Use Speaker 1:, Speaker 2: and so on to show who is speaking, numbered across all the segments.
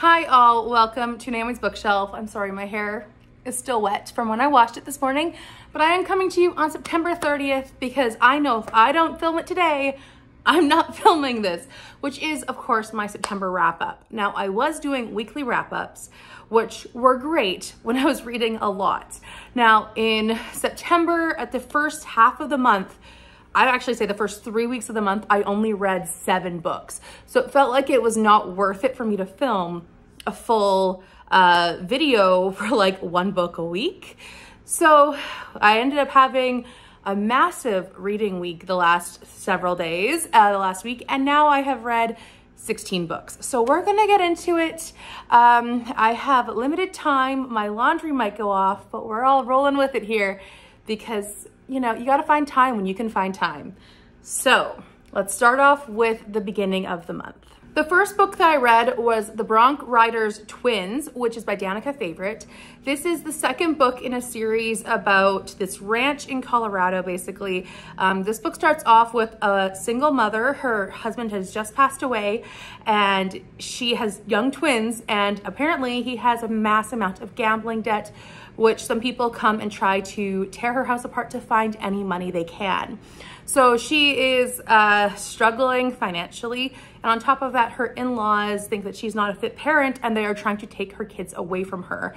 Speaker 1: Hi all, welcome to Naomi's Bookshelf. I'm sorry, my hair is still wet from when I washed it this morning, but I am coming to you on September 30th because I know if I don't film it today, I'm not filming this, which is of course my September wrap up. Now I was doing weekly wrap ups, which were great when I was reading a lot. Now in September, at the first half of the month, I'd actually say the first 3 weeks of the month, I only read 7 books. So it felt like it was not worth it for me to film a full video for like 1 book a week. So I ended up having a massive reading week the last several days, the last week, and now I have read 16 books. So we're gonna get into it. I have limited time. My laundry might go off, but we're all rolling with it here because you know, you gotta find time when you can find time. So let's start off with the beginning of the month. The first book that I read was The Bronc Riders Twins, which is by Danica Favorite. This is the second book in a series about this ranch in Colorado, basically. This book starts off with a single mother. Her husband has just passed away and she has young twins, and apparently he has a mass amount of gambling debt, which some people come and try to tear her house apart to find any money they can. So she is struggling financially. And on top of that, her in-laws think that she's not a fit parent and they are trying to take her kids away from her.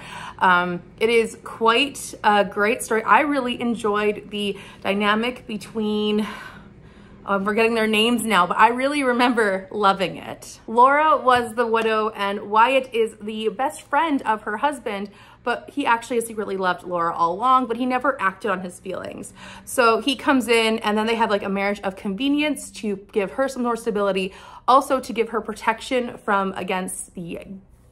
Speaker 1: It is quite a great story. I really enjoyed the dynamic between, I'm forgetting their names now, but I really remember loving it. Laura was the widow and Wyatt is the best friend of her husband, but he actually secretly loved Laura all along, but he never acted on his feelings. So he comes in and then they have like a marriage of convenience to give her some more stability, also to give her protection from against the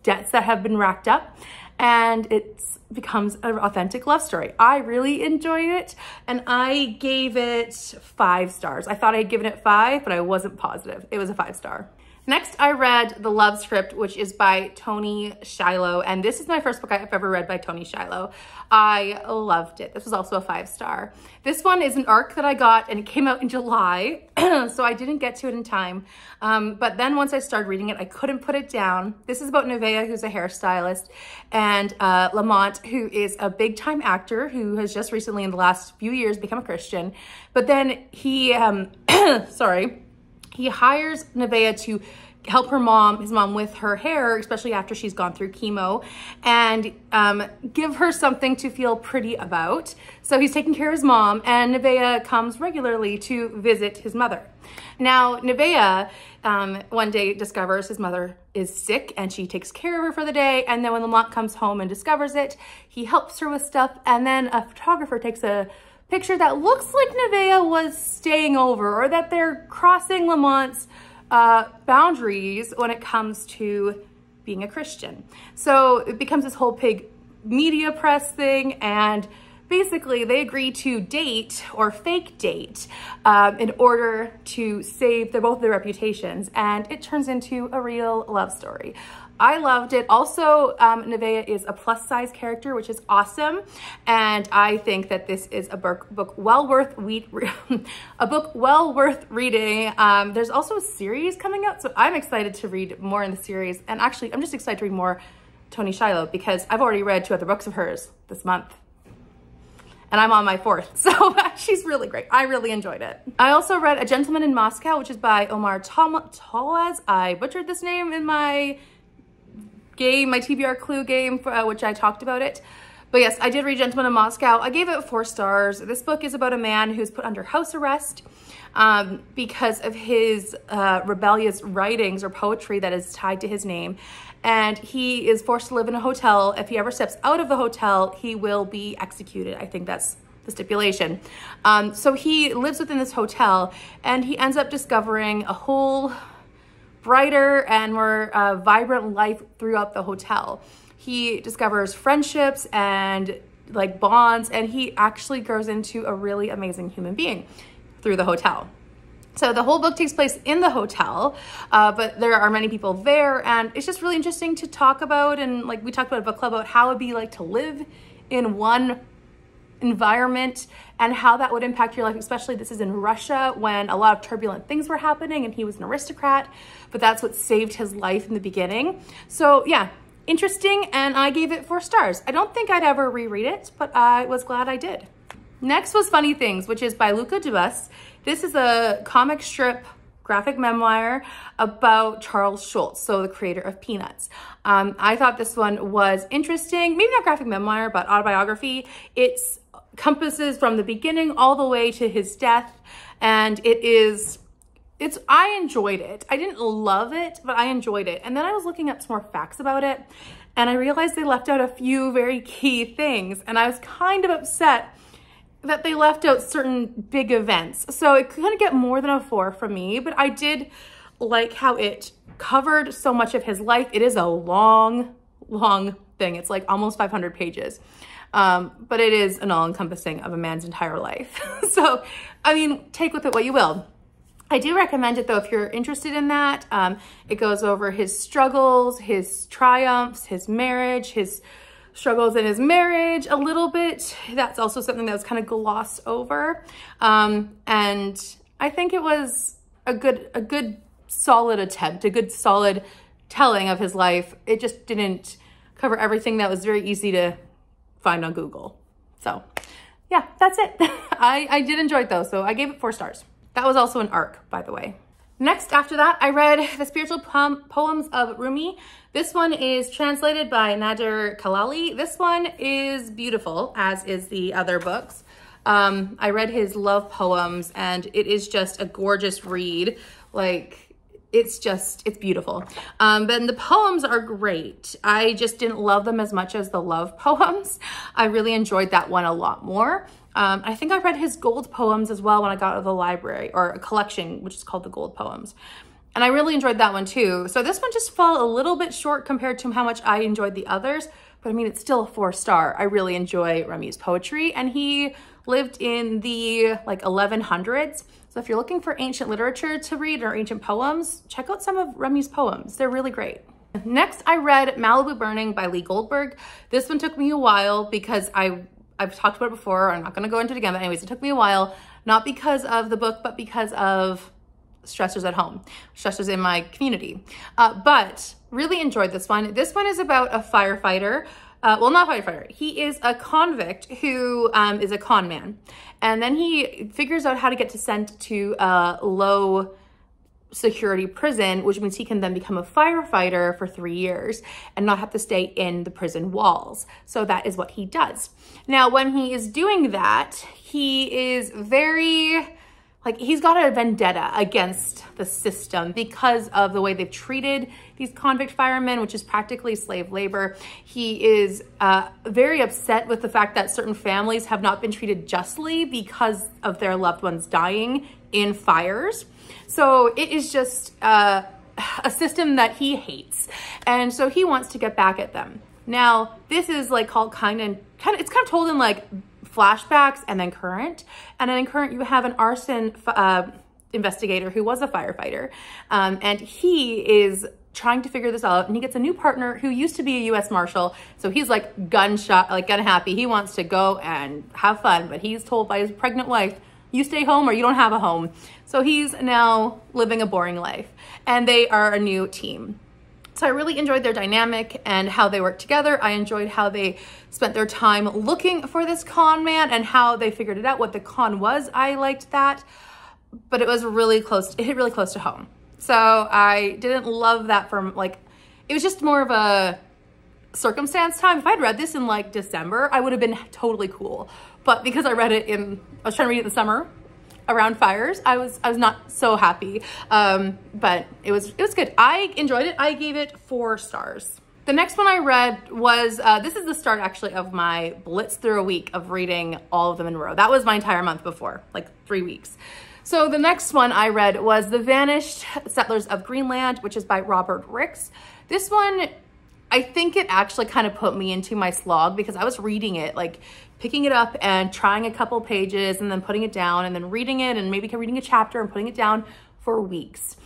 Speaker 1: debts that have been racked up. And it becomes an authentic love story. I really enjoyed it and I gave it 5 stars. I thought I'd given it 5, but I wasn't positive. It was a 5-star. Next, I read The Love Script, which is by Toni Shiloh, and this is my first book I've ever read by Toni Shiloh. I loved it. This was also a 5-star. This one is an ARC that I got, and it came out in July, so I didn't get to it in time. But then once I started reading it, I couldn't put it down. This is about Nevaeh, who's a hairstylist, and Lamont, who is a big-time actor who has just recently, in the last few years, become a Christian. But then he, he hires Nevaeh to help his mom with her hair, especially after she's gone through chemo, and give her something to feel pretty about. So he's taking care of his mom, and Nevaeh comes regularly to visit his mother. Now, Nevaeh one day discovers his mother is sick and she takes care of her for the day. And then when Lamont comes home and discovers it, he helps her with stuff. And then a photographer takes a picture that looks like Nevaeh was staying over, or that they're crossing Lamont's boundaries when it comes to being a Christian. So it becomes this whole big media press thing, and basically they agree to date or fake date in order to save both their reputations, and it turns into a real love story. I loved it. Also, Nevaeh is a plus size character, which is awesome. And I think that this is a book well worth reading. There's also a series coming out, so I'm excited to read more in the series. And actually, I'm just excited to read more Toni Shiloh because I've already read 2 other books of hers this month. And I'm on my 4th, so she's really great. I really enjoyed it. I also read A Gentleman in Moscow, which is by Omar Tawaz. I butchered this name in my game, my TBR Clue game, which I talked about it. But yes, I did read Gentleman in Moscow. I gave it 4 stars. This book is about a man who's put under house arrest because of his rebellious writings or poetry that is tied to his name. And he is forced to live in a hotel. If he ever steps out of the hotel, he will be executed. I think that's the stipulation. So he lives within this hotel and he ends up discovering a whole brighter and more vibrant life throughout the hotel. He discovers friendships and like bonds, and he actually grows into a really amazing human being through the hotel. So the whole book takes place in the hotel, but there are many people there, and it's just really interesting to talk about. And like we talked about a book club about how it'd be like to live in one environment and how that would impact your life, especially this is in Russia when a lot of turbulent things were happening and he was an aristocrat, but that's what saved his life in the beginning. So yeah, interesting, and I gave it 4 stars. I don't think I'd ever reread it, but I was glad I did. Next was Funny Things, which is by Luca Dubus. This is a comic strip graphic memoir about Charles Schulz, so the creator of Peanuts. I thought this one was interesting, maybe not graphic memoir, but autobiography. It encompasses from the beginning all the way to his death, and I enjoyed it. I didn't love it, but I enjoyed it. And then I was looking up some more facts about it, and I realized they left out a few very key things, and I was kind of upset that they left out certain big events. So it couldn't get more than a 4 from me, but I did like how it covered so much of his life. It is a long, long thing. It's like almost 500 pages. But it is an all-encompassing of a man's entire life. So, I mean, take with it what you will. I do recommend it though if you're interested in that. It goes over his struggles, his triumphs, his marriage, his struggles in his marriage a little bit. That's also something that was kind of glossed over. And I think it was a good solid attempt, a good solid telling of his life. It just didn't cover everything that was very easy to find on Google. So yeah, that's it. I did enjoy it though, so I gave it 4 stars. That was also an ARC, by the way. Next, after that, I read The Spiritual Poems of Rumi. This one is translated by Nader Khalali. This one is beautiful, as is the other books. I read his love poems, and it is just a gorgeous read. Like, it's beautiful. But the poems are great. I just didn't love them as much as the love poems. I really enjoyed that one a lot more. I think I read his gold poems as well when I got out of the library, or a collection, which is called the Gold Poems. And I really enjoyed that one too. So this one just fell a little bit short compared to how much I enjoyed the others, but I mean, it's still a 4-star. I really enjoy Rumi's poetry, and he lived in the like 1100s. So if you're looking for ancient literature to read or ancient poems, check out some of Rumi's poems. They're really great. Next, I read Malibu Burning by Lee Goldberg. This one took me a while because I've talked about it before. I'm not going to go into it again, but anyways, it took me a while, not because of the book, but because of stressors at home, stressors in my community. But really enjoyed this one. This one is about a firefighter. Well, not firefighter. He is a convict who is a con man. And then he figures out how to get sent to a low security prison, which means he can then become a firefighter for 3 years and not have to stay in the prison walls. So that is what he does. Now, when he is doing that, he is very, like, he's got a vendetta against the system because of the way they've treated these convict firemen, which is practically slave labor. He is very upset with the fact that certain families have not been treated justly because of their loved ones dying in fires. So it is just a system that he hates. And so he wants to get back at them. Now, this is like called it's kind of told in like flashbacks and then current. And then in current, you have an arson investigator who was a firefighter. And he is trying to figure this out, and he gets a new partner who used to be a U.S. Marshal. So he's like gun happy. He wants to go and have fun, but he's told by his pregnant wife, you stay home or you don't have a home. So he's now living a boring life, and they are a new team. So I really enjoyed their dynamic and how they worked together. I enjoyed how they spent their time looking for this con man and how they figured it out, what the con was. I liked that, but it was really close. It hit really close to home. So I didn't love that from like, it was just more of a circumstance time. If I'd read this in like December, I would have been totally cool. But because I read it I was trying to read it in the summer around fires, I was not so happy. But it was good. I enjoyed it. I gave it 4 stars. The next one I read was, this is the start actually of my blitz through a week of reading all of them in a row. That was my entire month before, like 3 weeks. So the next one I read was The Vanished Settlers of Greenland, which is by Robert Ricks. This one, I think it actually kind of put me into my slog because I was reading it, like picking it up and trying a couple pages and then putting it down and then reading it and maybe reading a chapter and putting it down for weeks.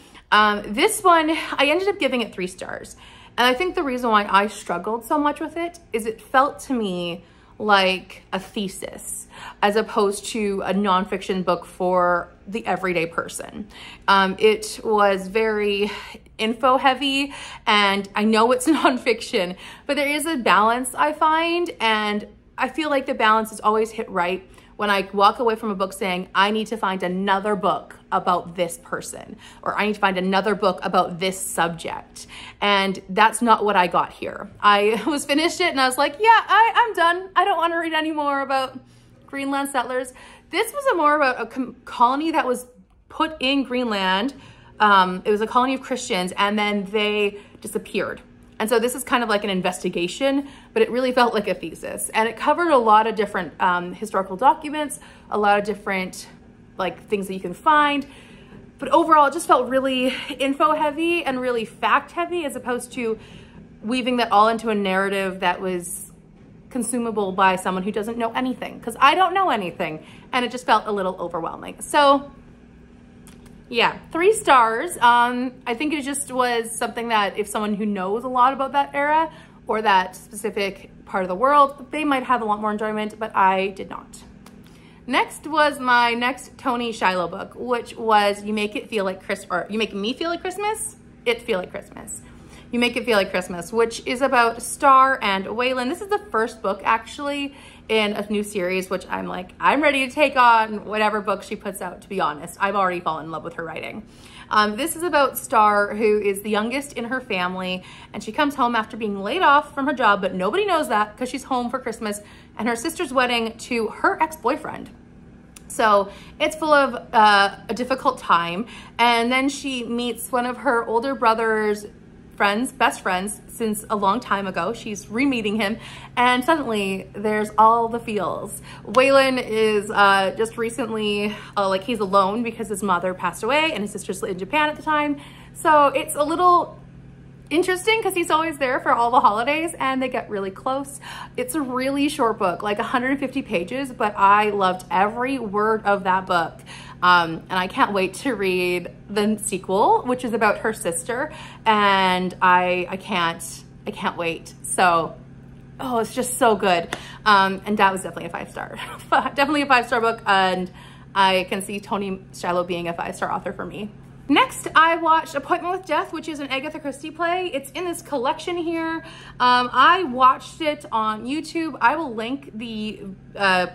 Speaker 1: This one, I ended up giving it 3 stars. And I think the reason why I struggled so much with it is it felt to me like a thesis as opposed to a nonfiction book for the everyday person. It was very info heavy, and I know it's nonfiction, but there is a balance I find, and I feel like the balance is always hit right when I walk away from a book saying, I need to find another book about this person, or I need to find another book about this subject. And that's not what I got here. I was finished it and I was like, yeah, I'm done. I don't want to read any more about Greenland settlers. This was more about a colony that was put in Greenland. It was a colony of Christians, and then they disappeared. And so this is kind of like an investigation, but it really felt like a thesis. And it covered a lot of different historical documents, a lot of different like things that you can find. But overall, it just felt really info heavy and really fact heavy, as opposed to weaving that all into a narrative that was consumable by someone who doesn't know anything, because I don't know anything. And it just felt a little overwhelming. So yeah, 3 stars. I think it just was something that if someone who knows a lot about that era or that specific part of the world, they might have a lot more enjoyment, but I did not. Next was my next Tony Shiloh book, which was You Make It Feel Like Christmas, or You Make Me Feel Like Christmas, It Feel Like Christmas. You Make It Feel Like Christmas, which is about Star and Waylon. This is the first book actually in a new series, which I'm like, I'm ready to take on whatever book she puts out, to be honest. I've already fallen in love with her writing. This is about Star, who is the youngest in her family, and she comes home after being laid off from her job, but nobody knows that because she's home for Christmas and her sister's wedding to her ex-boyfriend. So it's full of a difficult time. And then she meets one of her older brother's friends, best friends since a long time ago. She's re-meeting him, and suddenly there's all the feels. Waylon is just recently, like he's alone because his mother passed away and his sister's in Japan at the time. So it's a little interesting because he's always there for all the holidays, and they get really close. It's a really short book, like 150 pages, but I loved every word of that book. And I can't wait to read the sequel, which is about her sister, and I can't wait. So, oh, it's just so good. And that was definitely a 5-star, definitely a 5-star book. And I can see Tony Shiloh being a 5-star author for me. Next, I watched Appointment with Death, which is an Agatha Christie play. It's in this collection here. I watched it on YouTube. I will link the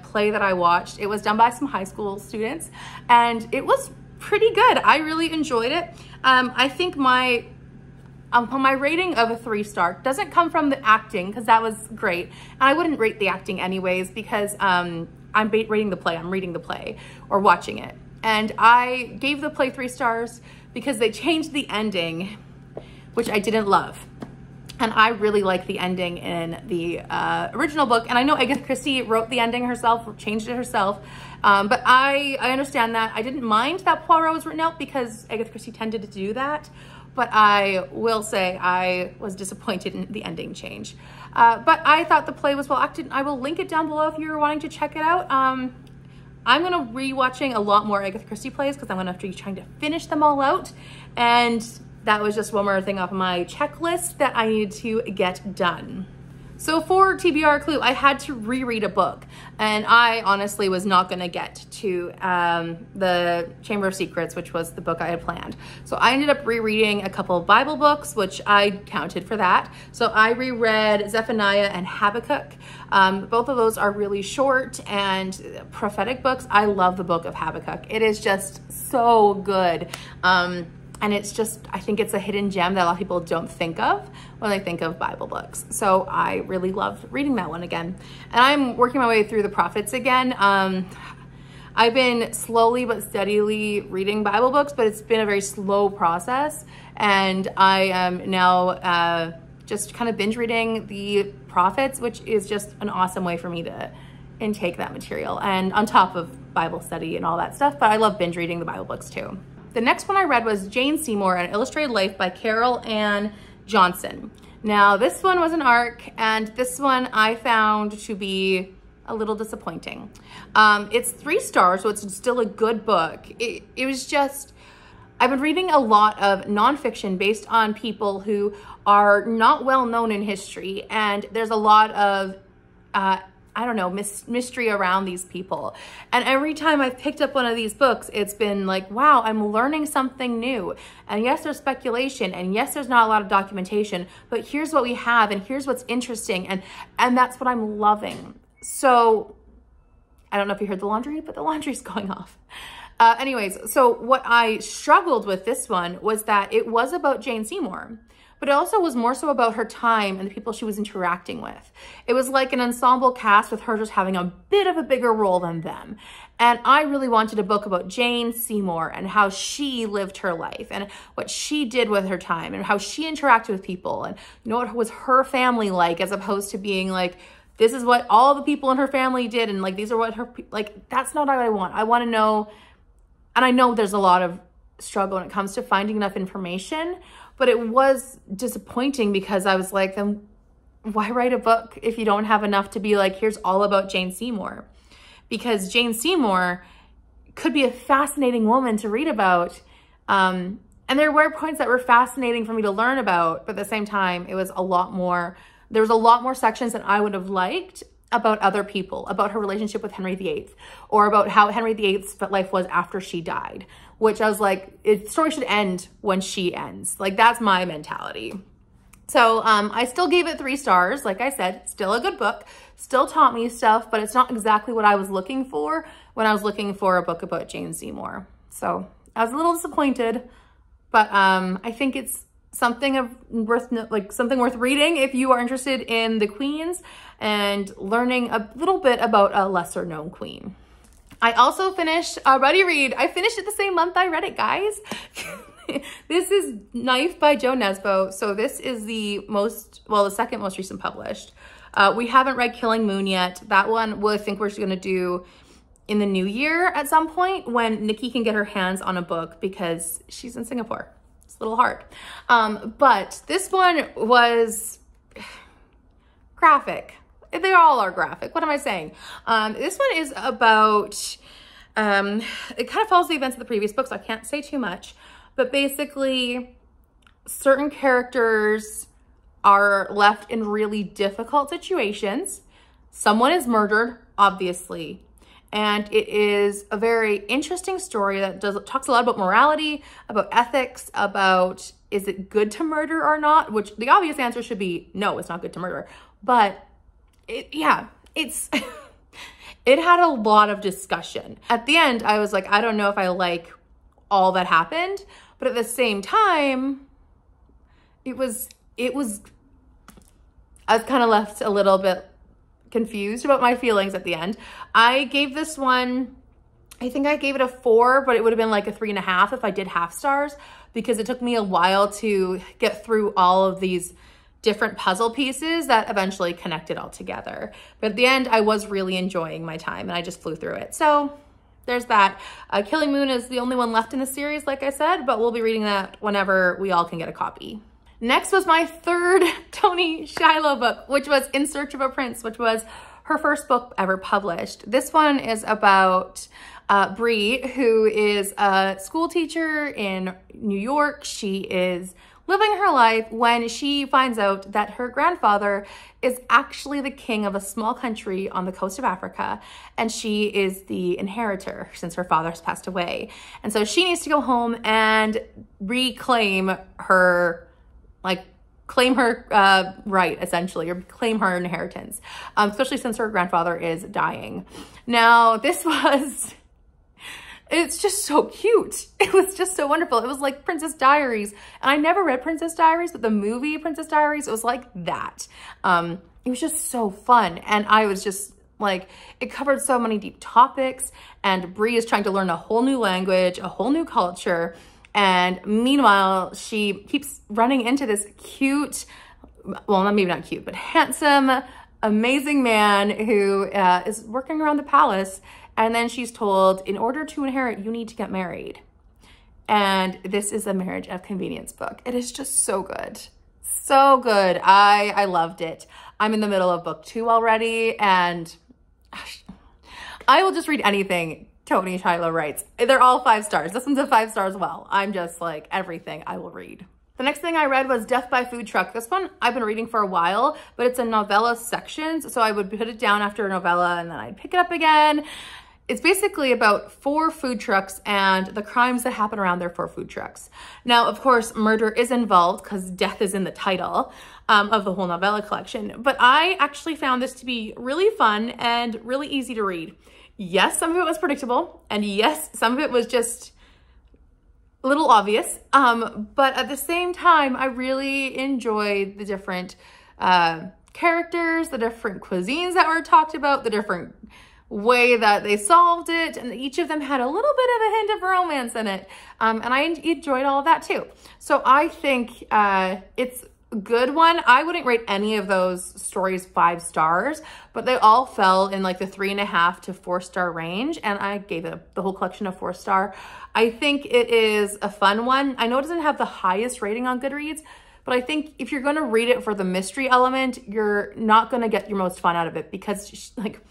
Speaker 1: play that I watched. It was done by some high school students, and it was pretty good. I really enjoyed it. I think my rating of a 3-star doesn't come from the acting, because that was great. And I wouldn't rate the acting anyways, because I'm rating the play. I'm reading the play or watching it. And I gave the play 3 stars because they changed the ending, which I didn't love. And I really like the ending in the original book. And I know Agatha Christie wrote the ending herself, changed it herself. But I understand that. I didn't mind that Poirot was written out because Agatha Christie tended to do that. But I will say I was disappointed in the ending change. But I thought the play was well acted. I will link it down below if you're wanting to check it out. I'm gonna rewatching a lot more Agatha Christie plays because I'm gonna have to be trying to finish them all out. And that was just one more thing off my checklist that I needed to get done. So for TBR Clue, I had to reread a book, and I honestly was not gonna get to the Chamber of Secrets, which was the book I had planned. So I ended up rereading a couple of Bible books, which I counted for that. So I reread Zephaniah and Habakkuk. Both of those are really short and prophetic books. I love the book of Habakkuk. It is just so good. And it's just, I think it's a hidden gem that a lot of people don't think of when they think of Bible books. So I really loved reading that one again. And I'm working my way through the prophets again. I've been slowly but steadily reading Bible books, but it's been a very slow process. And I am now just kind of binge reading the prophets, which is just an awesome way for me to intake that material. And on top of Bible study and all that stuff, but I love binge reading the Bible books too. The next one I read was Jane Seymour, An Illustrated Life by Carol Ann Johnson. Now, this one was an ARC, and this one I found to be a little disappointing. It's 3 stars, so it's still a good book. It was just, I've been reading a lot of nonfiction based on people who are not well known in history, and there's a lot of I don't know, mystery around these people. And every time I've picked up one of these books, it's been like, wow, I'm learning something new. And yes, there's speculation, and yes, there's not a lot of documentation, but here's what we have, and here's what's interesting, and that's what I'm loving. So I don't know if you heard the laundry, but the laundry's going off. Anyways, so what I struggled with this one was that it was about Jane Seymour, but it also was more so about her time and the people she was interacting with. It was like an ensemble cast with her just having a bit of a bigger role than them. And I really wanted a book about Jane Seymour and how she lived her life and what she did with her time and how she interacted with people and, you know, what was her family like, as opposed to being like, this is what all the people in her family did, and like, these are what her, like, that's not what I want. I want to know, and I know there's a lot of struggle when it comes to finding enough information, but it was disappointing because I was like, then why write a book if you don't have enough to be like, here's all about Jane Seymour? Because Jane Seymour could be a fascinating woman to read about. And there were points that were fascinating for me to learn about, but at the same time, it was a lot more, there was a lot more sections that I would have liked about other people, about her relationship with Henry VIII, or about how Henry VIII's life was after she died, which I was like, the story should end when she ends. Like, that's my mentality. So I still gave it 3 stars. Like I said, still a good book, still taught me stuff, but it's not exactly what I was looking for when I was looking for a book about Jane Seymour. So I was a little disappointed, but I think it's something worth reading if you are interested in the queens and learning a little bit about a lesser known queen. I also finished a Ready Read. I finished it the same month I read it, guys. This is Knife by Jo Nesbo. So this is the second most recent published. We haven't read Killing Moon yet. That one I think we're just gonna do in the new year at some point when Nikki can get her hands on a book because she's in Singapore. It's a little hard. But this one was graphic. They all are graphic. What am I saying? This one is about, it kind of follows the events of the previous book, so I can't say too much. But basically, certain characters are left in really difficult situations. Someone is murdered, obviously. And it is a very interesting story that talks a lot about morality, about ethics, about is it good to murder or not? Which the obvious answer should be no, it's not good to murder. But it had a lot of discussion. At the end, I was like, I don't know if I like all that happened, but at the same time, I was kind of left a little bit confused about my feelings at the end. I gave this one, I think I gave it a 4, but it would have been like a 3.5 if I did half stars, because it took me a while to get through all of these different puzzle pieces that eventually connected all together. But at the end, I was really enjoying my time and I just flew through it. So there's that. Killing Moon is the only one left in the series, like I said, but we'll be reading that whenever we all can get a copy. Next was my 3rd Toni Shiloh book, which was In Search of a Prince, which was her first book ever published. This one is about Bree, who is a school teacher in New York. She is living her life when she finds out that her grandfather is actually the king of a small country on the coast of Africa, and she is the inheritor since her father has passed away. And so she needs to go home and reclaim her right, essentially, or claim her inheritance, especially since her grandfather is dying. Now, it's just so cute. It was just so wonderful. It was like Princess Diaries. And I never read Princess Diaries, but the movie Princess Diaries, it was like that. It was just so fun. And I was just like, it covered so many deep topics. And Bree is trying to learn a whole new language, a whole new culture. And meanwhile, she keeps running into this cute, well, maybe not cute, but handsome, amazing man who is working around the palace. And then she's told, in order to inherit, you need to get married. And this is a marriage of convenience book. It is just so good. So good. I loved it. I'm in the middle of book 2 already, and I will just read anything Toni Shiloh writes. They're all 5 stars. This one's a 5 star as well. I'm just like, everything I will read. The next thing I read was Death by Food Truck. This one I've been reading for a while, but it's in novella sections. So I would put it down after a novella and then I'd pick it up again. It's basically about 4 food trucks and the crimes that happen around their 4 food trucks. Now, of course, murder is involved because death is in the title of the whole novella collection. But I actually found this to be really fun and really easy to read. Yes, some of it was predictable. And yes, some of it was just a little obvious. But at the same time, I really enjoyed the different characters, the different cuisines that were talked about, the different way that they solved it, and each of them had a little bit of a hint of romance in it. And I enjoyed all of that too. So I think it's a good one. I wouldn't rate any of those stories 5 stars, but they all fell in like the 3.5 to 4 star range. And I gave it the whole collection a 4 star. I think it is a fun one. I know it doesn't have the highest rating on Goodreads, but I think if you're going to read it for the mystery element, you're not going to get your most fun out of it because like,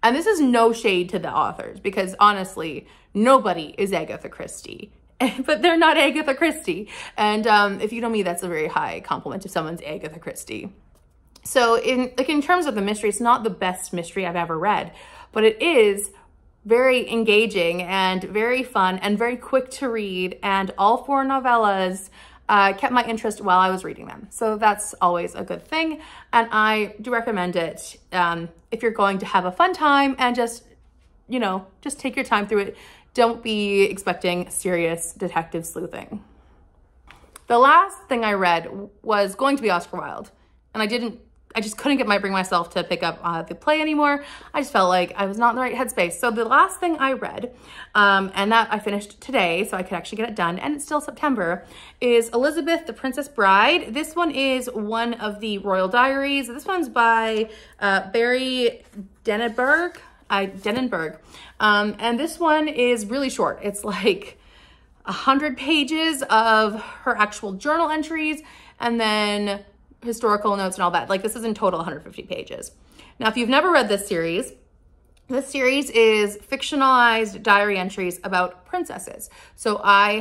Speaker 1: and this is no shade to the authors because honestly, nobody is Agatha Christie. But they're not Agatha Christie. And if you know me, that's a very high compliment if someone's Agatha Christie. So in terms of the mystery, it's not the best mystery I've ever read, but it is very engaging and very fun and very quick to read. And all 4 novellas kept my interest while I was reading them. So that's always a good thing. And I do recommend it if you're going to have a fun time and just, you know, just take your time through it. Don't be expecting serious detective sleuthing. The last thing I read was going to be Oscar Wilde. And I just couldn't bring myself to pick up the play anymore. I just felt like I was not in the right headspace. So the last thing I read, and that I finished today, so I could actually get it done, and it's still September, is Elizabeth the Princess Bride. This one is one of the Royal Diaries. This one's by Barry Denenberg. And this one is really short. It's like 100 pages of her actual journal entries and then historical notes and all that. Like this is in total 150 pages. Now, if you've never read this series is fictionalized diary entries about princesses. So I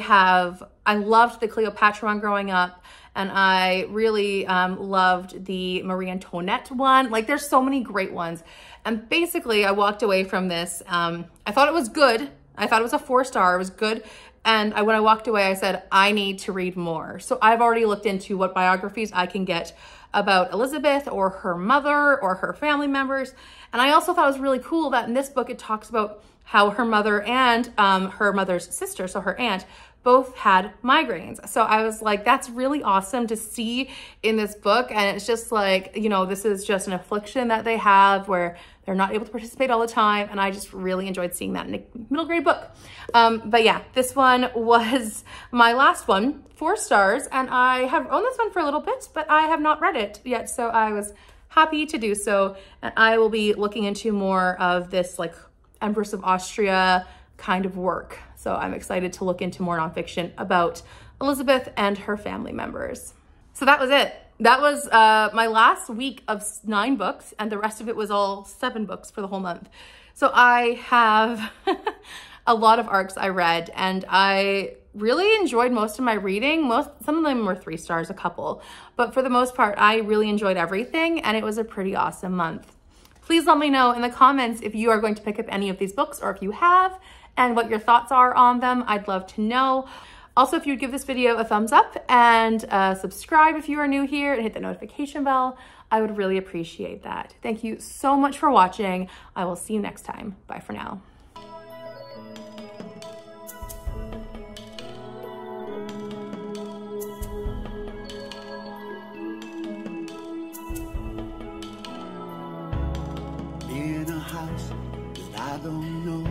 Speaker 1: loved the Cleopatra one growing up, and I really loved the Marie Antoinette one. Like there's so many great ones. And basically I walked away from this. I thought it was good. I thought it was a 4 star. It was good. And when I walked away, I said, I need to read more. So I've already looked into what biographies I can get about Elizabeth or her mother or her family members. And I also thought it was really cool that in this book, it talks about how her mother and her mother's sister, so her aunt, both had migraines. So I was like, that's really awesome to see in this book. And it's just like, you know, this is just an affliction that they have where they're not able to participate all the time. And I just really enjoyed seeing that in a middle grade book. But yeah, this one was my last one, 4 stars. And I have owned this one for a little bit, but I have not read it yet. So I was happy to do so. And I will be looking into more of this like Empress of Austria kind of work. So I'm excited to look into more nonfiction about Elizabeth and her family members. So that was it. That was my last week of 9 books, and the rest of it was all 7 books for the whole month. So I have a lot of arcs I read, and I really enjoyed most of my reading. Some of them were 3 stars, a couple, but for the most part, I really enjoyed everything, and it was a pretty awesome month. Please let me know in the comments if you are going to pick up any of these books or if you have, and what your thoughts are on them. I'd love to know. Also, if you would give this video a thumbs up and subscribe if you are new here and hit the notification bell, I would really appreciate that. Thank you so much for watching. I will see you next time. Bye for now.
Speaker 2: In a house that I don't know,